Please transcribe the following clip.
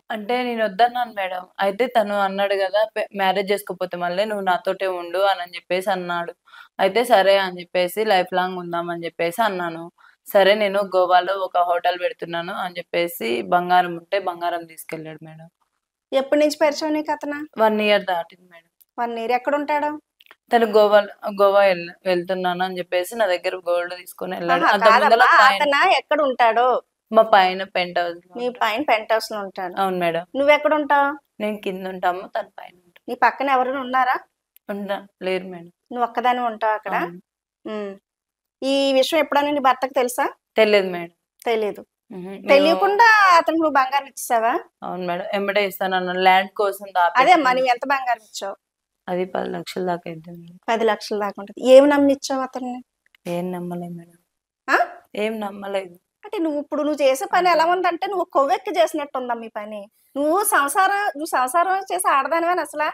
అంటే నేనొద్దన్నాను మేడం. అయితే తను అన్నాడు గదా! మ్యారేజ్ జేసుకోపోతే మళ్ళీ నువ్వు నాతోటే ఉండు అనని జెప్పేసి అన్నాడు. అయితే సరే అని జెప్పేసి లైఫ్ లాంగ్ ఉందాం అని జెప్పేసి అన్నాను. సరే నేను గోవాలో ఒక హోటల్ పెడుతున్నాను అని జెప్పేసి బంగారం ఉంటే బంగారం తీసుకెళ్ళాడు మేడం. ఎప్పటి నుంచి పరిచయం నీకతను? 1 ఇయర్ దాటింది మేడం. 1 ఇయర్. ఎక్కడుంటాడు? తను గోవా వెళ్తున్నాను అని జెప్పేసి నా దగ్గర గోల్డ్ తీసుకొని ఎళ్ళాడు. ఆహా! అంతకు ముందల కాదమ్మా. అతనా ఎక్కడుంటాడో? మా పైన పెంట్ హౌస్‌లో నీ ఉంటాడు. పైన పెంట్ హౌస్‌లో ఉంటాడు. అవును మేడం. నువ్వెక్కడుంటావు? నేను కిందుంటాము. తను పైనుంటాడు. నీ పక్కన ఎవరైనా ఉన్నారా? లేరు మేడం. నువ్వు ఒక్కదానివే ఉంటావా అక్కడ? అవును. హ్మ్. ఈ విషయం ఎప్పుడైనా నీ భర్తకి తెలుసా? తెలీదు మేడం. తెలీదు. హుహు. తెలియకుండా అతనికి నువ్వు బంగారం ఇచ్చేసావా? అవును మేడం. ఎమ్మటే ఇస్తానన్నాను. ల్యాండ్ కోసం అదేమ్మా నువ్వెంత బంగారం ఇచ్చావు? అది 10 లక్షల దాకా అయిద్ది మేడం. 10 లక్షల దాకా ఉంటది. ఏమి నమ్మి ఇచ్చావు అతన్ని? ఏం నమ్మలేదు మేడం. ఆ? ఏం నమ్మలేదు. అంటే నువ్వు చేసే పని ఎలా ఉందంటే నువ్వు కొవ్వెక్కి చేసినట్టుందమ్మా ఈ పని. నువ్వు సంసారం చేసే ఆడదానివేనా అసలా?